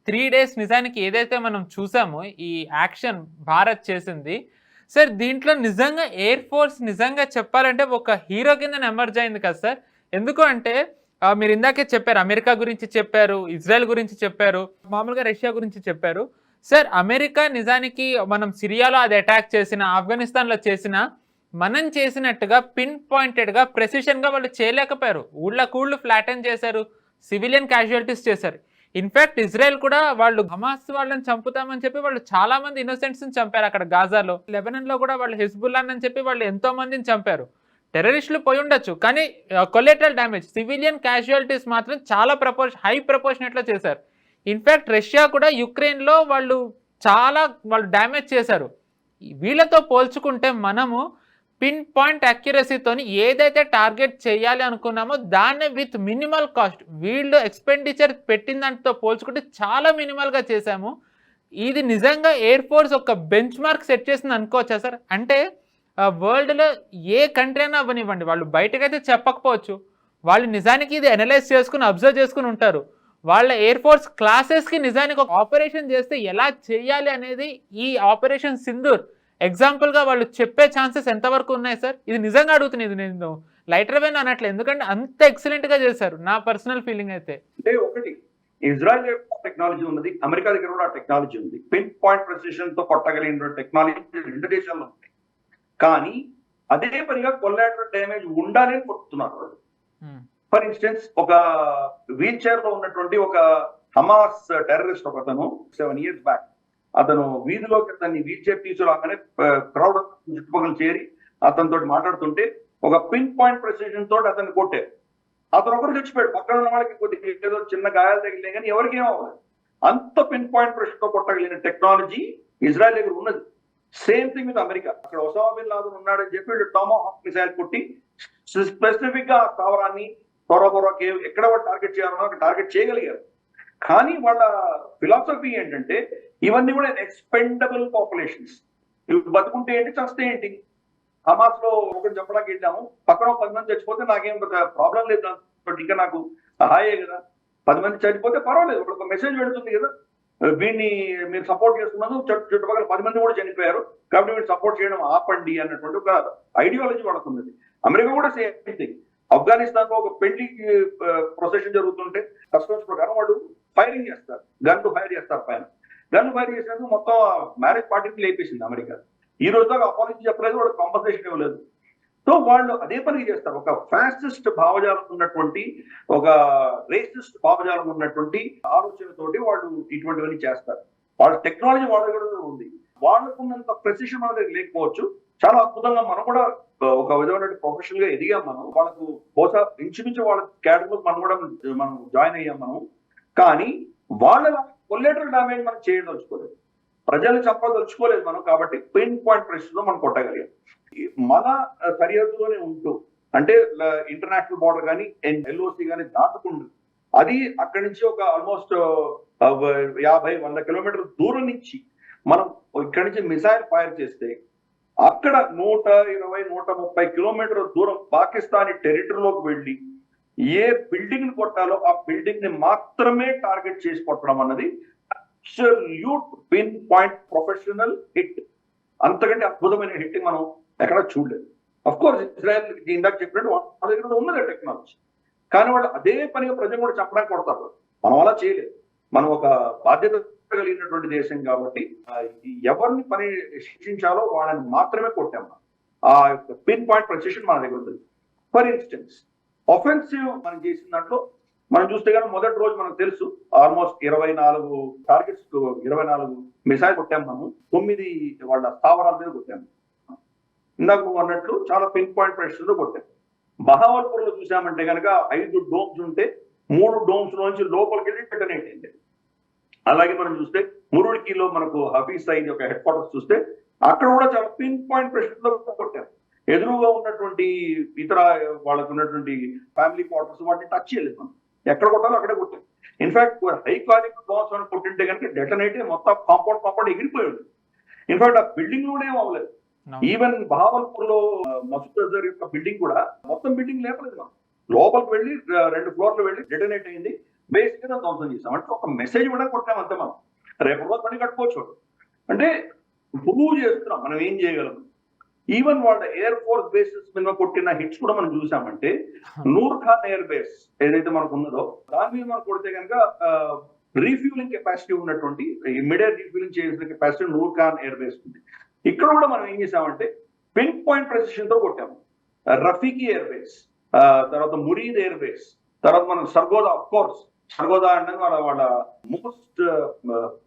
3 days నిజానికి ఏదైతే మనం చూసామో ఈ యాక్షన్ భారత్ చేసింది. సార్ దీంట్లో నిజంగా ఎయిర్ ఫోర్స్ నిజంగా చెప్పాలంటే ఒక హీరో కిందనే ఎమర్జ్ అయింది కదా సార్. ఎందుకు అంటే మీరు ఇందాకే చెప్పారు. అమెరికా గురించి చెప్పారు. ఇజ్రాయెల్ గురించి చెప్పారు. మామూలుగా రష్యా గురించి చెప్పారు. సార్ అమెరికా నిజానికి మనం సిరియాలో అది అటాక్ చేసినా, ఆఫ్ఘనిస్తాన్‌లో చేసినా, మనం చేసినట్టుగా పిన్ పాయింటెడ్‌గా, ప్రెసిషన్‌గా వాళ్ళు చేయలేకపోయారు. ఊళ్ళకూళ్ళు ఫ్లాటెన్ చేశారు. సివిలియన్ క్యాజువాలిటీస్ చేశారు. ఇన్‌ఫాక్ట్ ఇజ్రాయెల్ కూడా వాళ్ళు హమాస్ వాళ్ళని చంపుతామని చెప్పి వాళ్ళు చాలా మంది ఇన్నోసెంట్స్‌ని చంపారు అక్కడ గాజాలో. లెబనాన్‌లో కూడా వాళ్ళు హెజ్బుల్లాహ్ చెప్పి వాళ్ళు ఎంతో మందిని చంపారు. టెర్రరిస్టులు పోయుండొచ్చు. కానీ కొలెటరల్ డ్యామేజ్ సివిలియన్ క్యాజువాలిటీస్ మాత్రం చాలా హై ప్రపోర్షనేట్‌లో చేశారు. ఇన్‌ఫాక్ట్ రష్యా కూడా యుక్రెయిన్‌లో వాళ్ళు డ్యామేజ్ చేశారు. వీళ్ళతో పోల్చుకుంటే మనము పిన్ పాయింట్ అక్యురసీతోని ఏదైతే టార్గెట్ చేయాలి అనుకున్నామో దాన్ని విత్ మినిమల్ కాస్ట్ వీళ్ళు ఎక్స్‌పెండిచర్ పెట్టిన దాంతో పోల్చుకుంటే చాలా మినిమల్‌గా చేశాము. ఇది నిజంగా ఎయిర్ ఫోర్స్ ఒక బెంచ్ మార్క్ సెట్ చేసింది అనుకోవచ్చా సార్? అంటే వరల్డ్‌లో ఏ కంట్రీ అయినా అవ్వనివ్వండి, వాళ్ళు బయటకైతే చెప్పకపోవచ్చు. వాళ్ళు నిజానికి ఇది అనలైజ్ చేసుకొని, అబ్జర్వ్ చేసుకొని ఉంటారు. వాళ్ళ ఎయిర్ ఫోర్స్ క్లాసెస్‌కి నిజానికి ఒక ఆపరేషన్ చేస్తే ఎలా చేయాలి అనేది ఈ ఆపరేషన్ సింధూర్ ఎగ్జాంపుల్‌గా వాళ్ళు చెప్పే ఛాన్సెస్ ఎంతవరకు ఉన్నాయి సార్? ఇది నిజంగా అడుగుతున్నా. ఇది నేను లైటర్ వేన్ అనట్లేదు. ఎందుకంటే అంత ఎక్సలెంట్‌గా చేశారు. నా పర్సనల్ ఫీలింగ్ అయితే. అంటే ఒకటి ఇజ్రాయెల్ యొక్క టెక్నాలజీ ఉన్నది, అమెరికా దగ్గర కూడా టెక్నాలజీ ఉంది. పిన్ పాయింట్ ప్రెసిషన్ తో కొట్టగలిగిన టెక్నాలజీ రెండు దేశాల్లో ఉంది. కానీ అదే పనిగా కొల్లాటరల్ డ్యామేజ్ ఉండాలి అని కొట్టుతున్నారు వాళ్ళు. ఫర్ ఇన్స్టెన్స్ ఒక వీల్ చైర్ లో ఉన్నటువంటి ఒక హమాస్ టెర్రరిస్ట్ ఒకతను 7 years బ్యాక్ అతను వీధిలోకి అతన్ని వీల్ చైర్ తీసుకురాగానే క్రౌడ్ చుట్టుపక్కల చేరి అతనితో మాట్లాడుతుంటే ఒక పిన్ పాయింట్ ప్రెసిషన్ తోటి అతన్ని కొట్టారు. అతను ఒకరు చచ్చిపోయాడు. పక్కన ఉన్న వాళ్ళకి కొద్దిగా ఏదో చిన్న గాయాలు తగిలినాయి కానీ ఎవరికి ఏమవ్వలేదు. అంత పిన్ పాయింట్ ప్రెషర్ తో కొట్టగలిగిన టెక్నాలజీ ఇజ్రాయెల్ దగ్గర ఉన్నది. Same thing with America. అక్కడ ఒసామా బిన్ లాదెన్ ఉన్నాడని చెప్పి వీళ్ళు టామాహాక్ మిసైల్ కొట్టి స్పెసిఫిక్ గా స్థావరాన్ని తొరబొర కేవ్ ఎక్కడ వాళ్ళు టార్గెట్ చేయాలన్నా అక్కడ టార్గెట్ చేయగలిగారు. కానీ వాళ్ళ ఫిలాసఫీ ఏంటంటే ఇవన్నీ కూడా ఎక్స్పెండబుల్ పాపులేషన్స్. ఇవి బతుకుంటే ఏంటి, చస్తే ఏంటి. హమాస్ లో ఒకటి చెప్పడానికి వెళ్ళాము, పక్కన 10 మంది చచ్చిపోతే నాకేం ప్రాబ్లం లేదు, ఇంకా నాకు హాయే కదా. 10 మంది చనిపోతే పర్వాలేదు, ఒక మెసేజ్ పెడుతుంది కదా, వీడిని మీరు సపోర్ట్ చేస్తున్నారు, చుట్టుపక్కల 10 మంది కూడా చనిపోయారు కాబట్టి వీళ్ళు సపోర్ట్ చేయడం ఆపండి అన్నటువంటి ఒక ఐడియాలజీ వాళ్ళకున్నది. అమెరికా కూడా సేమ్ థింగ్. ఆఫ్ఘనిస్తాన్ లో ఒక పెళ్లి ప్రొసెషన్ జరుగుతుంటే కస్టమ్స్ ప్రకారం వాళ్ళు ఫైరింగ్ చేస్తారు, గన్ ఫైర్ చేస్తారు పైన. గన్ ఫైర్ చేసినందుకు మొత్తం మ్యారేజ్ పార్టీని లేపేసింది అమెరికా. ఈ రోజు దాకా అపాలజీ చెప్పలేదు, వాళ్ళు కాంపన్సేషన్ ఇవ్వలేదు. సో వాళ్ళు అదే పని చేస్తారు. ఒక ఫ్యాసిస్ట్ భావజాలం ఉన్నటువంటి, ఒక రేసిస్ట్ భావజాలం ఉన్నటువంటి ఆలోచనతోటి వాళ్ళు ఇటువంటివన్నీ చేస్తారు. వాళ్ళ టెక్నాలజీ వాళ్ళ దగ్గర ఉంది, వాళ్ళకున్నంత ప్రెసిషన్ మన దగ్గర లేకపోవచ్చు. చాలా అద్భుతంగా మనం కూడా ఒక విధమైన ప్రొఫెషనల్ గా ఎదిగాం. మనం వాళ్ళకు బహుశా ఇంచుమించు వాళ్ళ క్యాడర్లో మనం జాయిన్ అయ్యాం మనం. కానీ వాళ్ళ కొల్లేటరల్ డ్యామేజ్ మనం చేయదలుచుకోలేదు, ప్రజలు చెప్పదలుచుకోలేదు మనం. కాబట్టి పిన్ పాయింట్ ప్రెషర్ లో మనం కొట్టగలిగాం. మన సరిహద్దులోనే ఉంటూ, అంటే ఇంటర్నేషనల్ బార్డర్ కానీ ఎల్ఓసి కానీ దాటుకుంటూ, అది అక్కడి నుంచి ఒక ఆల్మోస్ట్ 50-100 కిలోమీటర్ల దూరం నుంచి మనం ఇక్కడి నుంచి మిసైల్ ఫైర్ చేస్తే అక్కడ 120-130 కిలోమీటర్ల దూరం పాకిస్తానీ టెరిటరీలోకి వెళ్ళి ఏ బిల్డింగ్ ని కొట్టాలో ఆ బిల్డింగ్ ని మాత్రమే టార్గెట్ చేసి కొట్టడం అన్నది absolute pin point professional hit. అంతకంటే అద్భుతమైన హిట్ మనం ఎక్కడ చూడలేదు. అఫ్ కోర్స్ ఇజ్రాయెల్ ఇందాక చెప్పినట్టు వాళ్ళ దగ్గర ఉన్నది టెక్నాలజీ, కానీ వాళ్ళు అదే పనిగా ప్రజలు కూడా చెప్పడానికి కొడతారు. మనం అలా చేయలేదు. మనం ఒక బాధ్యత కలిగినటువంటి దేశం కాబట్టి ఎవరిని పని శిక్షించాలో వాళ్ళని మాత్రమే కొట్టాం. ఆ పిన్ పాయింట్ ప్రెసిషన్ మన దగ్గర ఉంటుంది. ఫర్ ఇన్స్టెన్స్ ఆఫెన్సివ్ మనం చేసిన దాంట్లో మనం చూస్తే కానీ మొదటి రోజు మనకు తెలుసు ఆల్మోస్ట్ 24 టార్గెట్స్, 24 మిసైల్ కొట్టాము. మనం 9 వాళ్ళ స్థావరాల మీద కొట్టాము. ఇందాక నువ్వు అన్నట్లు చాలా పిన్ పాయింట్ ప్రెషర్ లో కొట్టాము. బహావల్పూర్ లో చూసామంటే కనుక 5 డోమ్స్ ఉంటే 3 డోమ్స్ నుంచి లోపలికి వెళ్ళి డెటనేట్ అయింది. అలాగే మనం చూస్తే మురుడికిలో మనకు హఫీజ్ సయీద్ యొక్క హెడ్ క్వార్టర్స్ చూస్తే అక్కడ కూడా చాలా పిన్ పాయింట్ ప్రెషర్ లో కొట్టారు. ఎదురుగా ఉన్నటువంటి ఇతర వాళ్ళకు ఉన్నటువంటి ఫ్యామిలీ క్వార్టర్స్ వాటిని టచ్ చేయలేదు. మనం ఎక్కడ కొట్టాలో అక్కడే కొట్టాం. ఇన్ఫాక్ట్ హై క్వాలిటీ బాంబ్స్ అని కొట్టింటే కనుక డెటనేట్ మొత్తం కాంపౌండ్ ఎగిరిపోయి ఉంది. ఇన్ఫాక్ట్ ఆ బిల్డింగ్ లోనే అవ్వలేదు. ఈవెన్ బహావల్పూర్ లో మసూద్ అజర్ యొక్క బిల్డింగ్ కూడా మొత్తం బిల్డింగ్ లేపలేదు. మనం లోపలికి వెళ్ళి 2 ఫ్లోర్లు వెళ్ళి డెటనేట్ అయింది. బేస్ కింద ధ్వంసం చేసాం. అంటే ఒక మెసేజ్ కూడా కొట్టాం అంతే. మనం రేపు రోజు పని కట్టుకోవచ్చు. అంటే ప్రూవ్ చేస్తున్నాం మనం ఏం చేయగలం. ఈవెన్ వాళ్ళ ఎయిర్ ఫోర్స్ బేసెస్ మీద కొట్టిన హిట్స్ కూడా మనం చూసామంటే, నూర్ ఖాన్ ఎయిర్ బేస్ ఏదైతే మనకు ఉన్నదో దాని మీద మనం కొడితే కనుక రీఫ్యూలింగ్ కెపాసిటీ ఉన్నటువంటి ఇమ్మీడియట్ రీఫ్యూలింగ్ చేసిన capacity Noor Khan air base ఉంది. ఇక్కడ కూడా మనం ఏం చేసామంటే పిన్ పాయింట్ ప్రెసిషన్ తో కొట్టాము. రఫీకి ఎయిర్ బేస్, తర్వాత మురీద్ ఎయిర్ బేస్, తర్వాత మనం సర్గోదా, ఆఫ్ కోర్స్ సర్గోదా అంటే వాళ్ళ most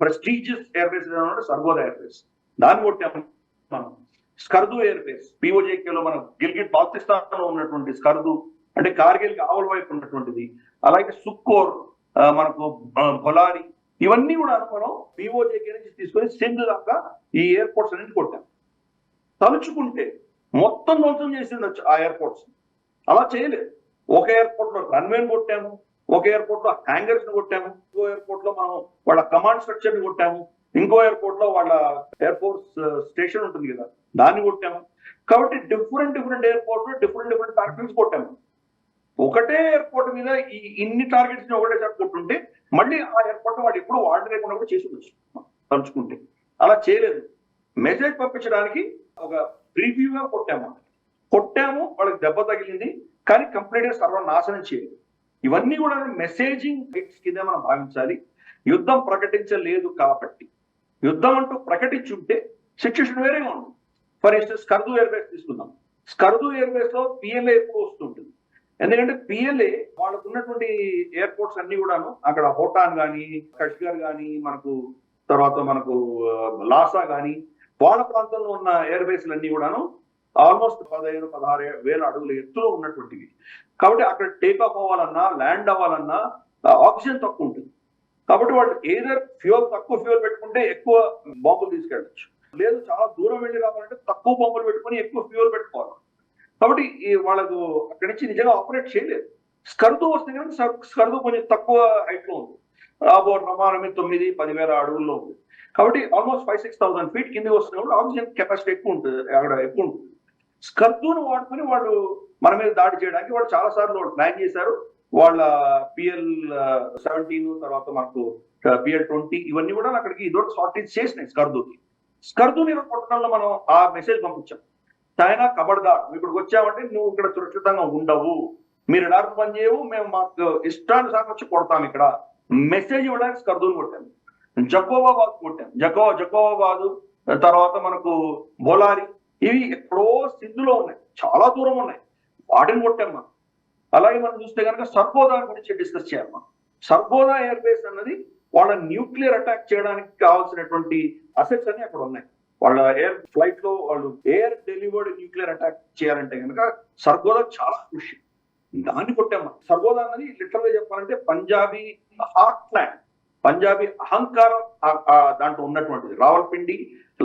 prestigious air base Sargodha air base, దాన్ని కొట్టాము. మనం స్కర్దు ఎయిర్ బేస్, పిఓజేకేలో మనం గిల్గిట్ బాల్తిస్తాన్ లో ఉన్నటువంటి స్కర్దు అంటే కార్గిల్ ఆవుల వైపు ఉన్నటువంటిది, అలాగే సుక్కోర్, మనకు బొలారి, ఇవన్నీ కూడా మనం పిఓజేకే నుంచి తీసుకొని సింధ్ దాకా ఈ ఎయిర్పోర్ట్స్ అన్నింటి కొట్టాం. తలుచుకుంటే మొత్తం ధ్వంసం చేసింది ఆ ఎయిర్పోర్ట్స్. అలా చేయలేదు. ఒక ఎయిర్పోర్ట్ లో రన్వేని కొట్టాము, ఒక ఎయిర్పోర్ట్ లో హ్యాంగర్స్ ని కొట్టాము, ఇంకో ఎయిర్పోర్ట్ లో మనం వాళ్ళ కమాండ్ స్ట్రక్చర్ ని కొట్టాము, ఇంకో ఎయిర్పోర్ట్ లో వాళ్ళ ఎయిర్ ఫోర్స్ స్టేషన్ ఉంటుంది కదా దాన్ని కొట్టాము. కాబట్టి డిఫరెంట్ ఎయిర్పోర్ట్ లో డిఫరెంట్ టార్గెట్స్ కొట్టాము. ఒకటే ఎయిర్పోర్ట్ మీద ఈ ఇన్ని టార్గెట్స్ ని ఒకటేసారి కొట్టుంటే మళ్ళీ ఆ ఎయిర్పోర్ట్ వాడు ఎప్పుడు వాడలేకుండా కూడా చేసి ఉండొచ్చు తలుచుకుంటే. అలా చేయలేదు. మెసేజ్ పంపించడానికి ఒక ప్రివ్యూగా కొట్టాము, వాళ్ళకి దెబ్బ తగిలింది, కానీ కంప్లీట్ గా సర్వనాశనం చేయలేదు. ఇవన్నీ కూడా మెసేజింగ్ హిట్స్ కింద మనం భావించాలి. యుద్ధం ప్రకటించలేదు కాబట్టి. యుద్ధం అంటూ ప్రకటించుంటే సిచ్యువేషన్ వేరేగా ఉంది. For instance Skardu air base తీసుకుందాం. స్కర్దు ఎయిర్ బేస్ లో పిఎల్ఏ ఎక్కువ వస్తుంటుంది. ఎందుకంటే పిఎల్ఏ వాళ్ళకు ఉన్నటువంటి ఎయిర్పోర్ట్స్ అన్ని కూడాను అక్కడ హోటాన్ కానీ, కష్గర్ కానీ, మనకు లాసా కానీ, వాళ్ళ ప్రాంతంలో ఉన్న ఎయిర్ బేస్లు అన్ని కూడాను ఆల్మోస్ట్ 15-16 వేల అడుగుల ఎత్తులో ఉన్నటువంటివి. కాబట్టి అక్కడ టేక్ ఆఫ్ అవ్వాలన్నా, ల్యాండ్ అవ్వాలన్నా ఆక్సిజన్ తక్కువ ఉంటుంది. కాబట్టి వాళ్ళు ఏదర్ తక్కువ ఫ్యూయల్ పెట్టుకుంటే ఎక్కువ బాంబులు తీసుకెళ్ళచ్చు, లేదు చాలా దూరం వెళ్ళి రావాలంటే తక్కువ బాంబులు పెట్టుకుని ఎక్కువ ఫ్యూయల్ పెట్టుకోవాలి. కాబట్టి వాళ్ళకు అక్కడి నుంచి నిజంగా ఆపరేట్ చేయలేదు. స్కర్దు వస్తే కనుక స్కర్దు కొంచెం తక్కువ హైట్ లో ఉంది, ప్రమాణమే 9-10 వేల అడుగుల్లో ఉంది. కాబట్టి ఆల్మోస్ట్ 5,000-6,000 ఫీట్ కింద వస్తున్నప్పుడు ఆక్సిజన్ కెపాసిటీ ఎక్కువ ఉంటుంది, అక్కడ ఎక్కువ ఉంటుంది. స్కర్దును వాడుకొని వాళ్ళు మన మీద దాడి చేయడానికి వాళ్ళు చాలా సార్లు ప్లాన్ చేశారు. వాళ్ళ PL-17 తర్వాత మనకు PL-20 ఇవన్నీ కూడా అక్కడికి ఇదొక షార్టేజ్ చేసినాయి స్కర్దుని కొట్టడంలో మనం ఆ మెసేజ్ పంపించాం. చైనా కబడ్దార్, ఇక్కడికి వచ్చామంటే నువ్వు ఇక్కడ సురక్షితంగా ఉండవు, మీరు ఎడార్పు పని చేయవు, మేము మాకు ఇష్టానుసారం వచ్చి కొడతాం ఇక్కడ మెసేజ్ ఇవ్వడానికి స్కర్దుని కొట్టాము. జకోబాబాద్ కొట్టాం. జకోబాబాద్ తర్వాత మనకు బొలారి, ఇవి ఎక్కడో సింధులో ఉన్నాయి, చాలా దూరం ఉన్నాయి, వాటిని కొట్టాం మనం. అలాగే మనం చూస్తే కనుక సర్గోదా గురించి డిస్కస్ చేయాలి మనం. సర్గోదా ఎయిర్ బేస్ అన్నది వాళ్ళ న్యూక్లియర్ అటాక్ చేయడానికి కావాల్సినటువంటి అసెట్స్ అన్ని అక్కడ ఉన్నాయి. వాళ్ళ ఎయిర్ ఫ్లైట్ లో వాళ్ళు ఎయిర్ డెలివర్డ్ న్యూక్లియర్ అటాక్ చేయాలంటే కనుక సర్గోదా చాలా కృషి, దాన్ని కొట్టాం. సర్గోదా అన్నది లిటరల్ గా చెప్పాలంటే పంజాబీ హార్ట్ ల్యాండ్, పంజాబీ అహంకారం దాంట్లో ఉన్నటువంటిది. రావల్పిండి,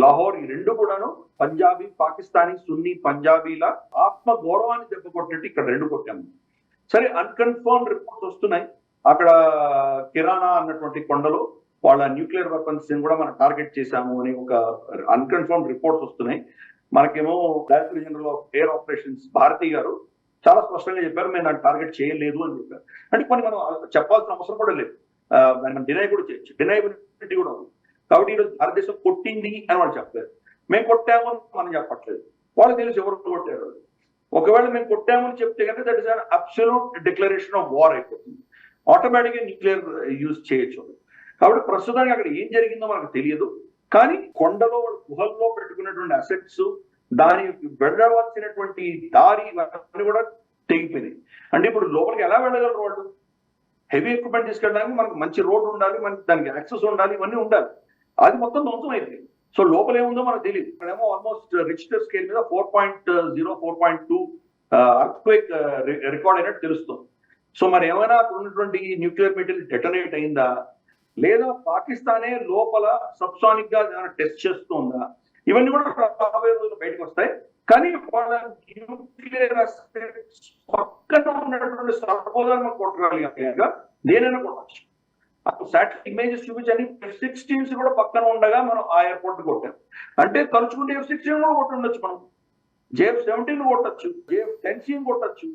లాహోర్ ఈ రెండు కూడాను పంజాబీ, పాకిస్తానీ, సున్నీ పంజాబీల ఆత్మ గౌరవాన్ని దెబ్బ కొట్టినట్టు ఇక్కడ రెండు కొట్టాము. సరే, అన్కన్ఫర్మ్ రిపోర్ట్స్ వస్తున్నాయి. అక్కడ కిరాణా అన్నటువంటి కొండలో వాళ్ళ న్యూక్లియర్ వెపన్స్ కూడా మనం టార్గెట్ చేశాము అని ఒక అన్కన్ఫర్మ్ రిపోర్ట్స్ వస్తున్నాయి. మనకేమో director general of air operations Bharti గారు చాలా స్పష్టంగా చెప్పారు, మేము దాన్ని టార్గెట్ చేయలేదు అని చెప్పారు. అంటే కొన్ని మనం చెప్పాల్సిన అవసరం కూడా లేదు, మనం డినై కూడా చేయొచ్చు, డినైబిలిటీ కూడా ఉంది. కాబట్టి ఈరోజు భారతదేశం కొట్టింది అని వాళ్ళు చెప్పలేదు, మేము కొట్టామని మనం చెప్పట్లేదు. వాళ్ళు తెలుసు ఎవరు కొట్టారు. ఒకవేళ మేము కొట్టామని చెప్తే కనుక that is an absolute declaration of war అయిపోతుంది, ఆటోమేటిక్ గా న్యూక్లియర్ యూజ్ చేయొచ్చు. కాబట్టి ప్రస్తుతానికి అక్కడ ఏం జరిగిందో మనకు తెలియదు. కానీ కొండలో గుహల్లో పెట్టుకున్నటువంటి అసెట్స్, దాని వెళ్ళవలసినటువంటి దారి ఇవన్నీ కూడా తెగిపోయినాయి. అంటే ఇప్పుడు లోపలికి ఎలా వెళ్ళగలరు వాళ్ళు? హెవీ ఎక్విప్మెంట్ తీసుకెళ్ళడానికి మనకు మంచి రోడ్డు ఉండాలి, మనకి దానికి యాక్సెస్ ఉండాలి, ఇవన్నీ ఉండాలి. అది మొత్తం ధ్వంసం అయిపోయింది. సో లోపల ఏముందో మనకు తెలియదు. ఇక్కడేమో ఆల్మోస్ట్ రిక్టర్ స్కేల్ మీద 4.0, 4.2 అర్త్క్వేక్ రికార్డ్ అయినట్టు తెలుస్తుంది. సో మరి ఏమైనా ఉన్నటువంటి న్యూక్లియర్ మెటీరియల్ డెటోనేట్ అయిందా, లేదా పాకిస్తానే లోపల సబ్సానిక్ గా టెస్ట్ చేస్తుందా, ఇవన్నీ కూడా రాబోయే రోజులు బయటకు వస్తాయి. కానీ వాళ్ళ న్యూక్లియర్ పక్కన ఉన్నటువంటి సర్వోదాన్ని కొట్టగలిగా దేనైనా కొట్టచ్చు. శాటిలైట్ ఇమేజెస్ చూపించని F-16s కూడా పక్కన ఉండగా మనం ఆ ఎయిర్పోర్ట్ కొట్టాం. అంటే తలుచుకుంటే F-16 కూడా కొట్టుండొచ్చు, మనం JF-17 కొట్టచ్చు, JF-10C కొట్టచ్చు.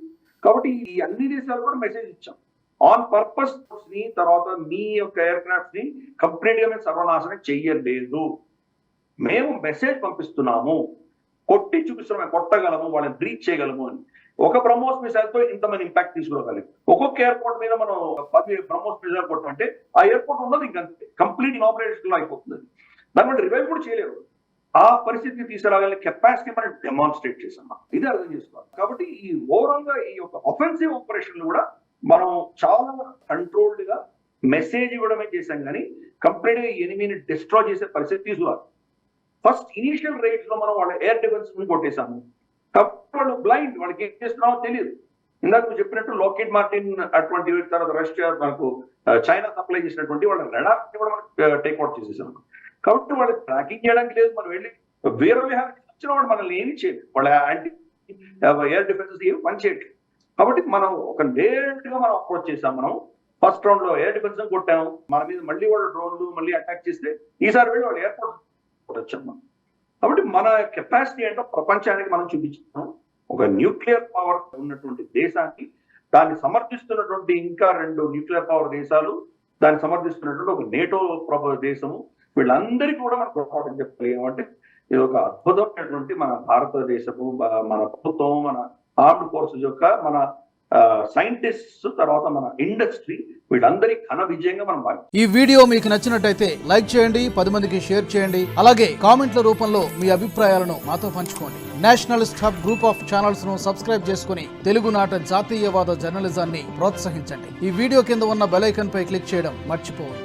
కాబట్టి ఈ అన్ని దేశాలు కూడా మెసేజ్ ఇచ్చాం. ఆన్ పర్పస్ ని తర్వాత మీ యొక్క ఎయిర్ క్రాఫ్ట్ ని కంప్లీట్ గా మేము సర్వనాశనం చెయ్యలేదు. మేము మెసేజ్ పంపిస్తున్నాము, కొట్టి చూపిస్తున్నాము, కొట్టగలము, వాళ్ళని బ్రీచ్ చేయగలము అని. ఒక బ్రహ్మోస్ మిసైల్ తో ఇంతమంది ఇంపాక్ట్ తీసుకురాగలిగి ఒక్కొక్క ఎయిర్పోర్ట్ మీద మనం 10 బ్రహ్మోస్ మిసైల్ కొట్టమంటే ఆ ఎయిర్పోర్ట్ ఉన్నది ఇంకా కంప్లీట్ ఇనాపరేషన్ లో అయిపోతుంది. దాని బట్టి రివైవ్ కూడా చేయలేరు. ఆ పరిస్థితిని తీసుకురాగలిగే కెపాసిటీ మనం డెమాన్స్ట్రేట్ చేసాం. ఇది అర్థం చేసుకోవాలి. కాబట్టి ఈ ఓవరాల్ గా ఈ యొక్క ఆఫెన్సివ్ ఆపరేషన్ కూడా మనం చాలా కంట్రోల్డ్ గా మెసేజ్ ఇవ్వడమే చేశాం, కానీ కంప్లీట్ గా ఎనిమిని డిస్ట్రాయ్ చేసే పరిస్థితి తీసుకురాలి. ఫస్ట్ ఇనిషియల్ రేట్స్ లో మనం వాళ్ళ ఎయిర్ డిఫెన్స్ కొట్టేశాము. కాబట్టి వాళ్ళు బ్లైండ్, వాళ్ళకి ఏం చేస్తున్నామో తెలియదు. ఇందాక నువ్వు చెప్పినట్టు లాక్హీడ్ మార్టిన్ అటువంటి తర్వాత రష్యా మనకు చైనా సప్లై చేసినటువంటి వాళ్ళ రెడార్ కూడా మనం టేక్అవుట్ చేసేసాం. కాబట్టి వాళ్ళకి ట్రాకింగ్ చేయడానికి లేదు. మనం వెళ్ళి వేరే విహారానికి వచ్చిన వాళ్ళు మనల్ని ఏమి చేయలేదు. వాళ్ళ యాంటీ ఎయిర్ డిఫెన్సెస్ ఏమి పనిచేయట్లేదు. కాబట్టి మనం ఒక లేట్ గా మనం అప్రోచ్ చేసాం. మనం ఫస్ట్ రౌండ్ లో ఎయిర్ డిఫెన్స్ కొట్టాము, మన మీద మళ్ళీ వాళ్ళు డ్రోన్లు మళ్ళీ అటాక్ చేస్తే ఈసారి వెళ్ళి వాళ్ళు ఎయిర్పోర్ట్ వచ్చాం మనం. కాబట్టి మన కెపాసిటీ ఏంటో ప్రపంచానికి మనం చూపించాం. ఒక న్యూక్లియర్ పవర్ ఉన్నటువంటి దేశాన్ని, దాన్ని సమర్థిస్తున్నటువంటి ఇంకా 2 న్యూక్లియర్ పవర్ దేశాలు, దాన్ని సమర్థిస్తున్నటువంటి ఒక నేటో దేశము, వీళ్ళందరికీ కూడా మనకు గొప్ప చెప్పగలిగామంటే ఇది ఒక అద్భుతమైనటువంటి మన భారతదేశము, మన ప్రభుత్వం, మన ఆర్మ్డ్ ఫోర్సెస్ యొక్క, మన సైంటిస్ట్, తర్వాత మన ఇండస్ట్రీ, వీళ్ళందరి ఘన విజయంగా మనం భావిస్తాం. ఈ వీడియో మీకు నచ్చినట్టయితే లైక్ చేయండి, 10 మందికి షేర్ చేయండి. అలాగే కామెంట్ల రూపంలో మీ అభిప్రాయాలను మాతో పంచుకోండి. Nationalist hub group of channels ను సబ్స్క్రైబ్ చేసుకుని తెలుగునాట జాతీయవాద జర్నలిజాన్ని ప్రోత్సహించండి. ఈ వీడియో కింద ఉన్న బెల్ ఐకాన్ పై క్లిక్ చేయడం మర్చిపోవద్దు.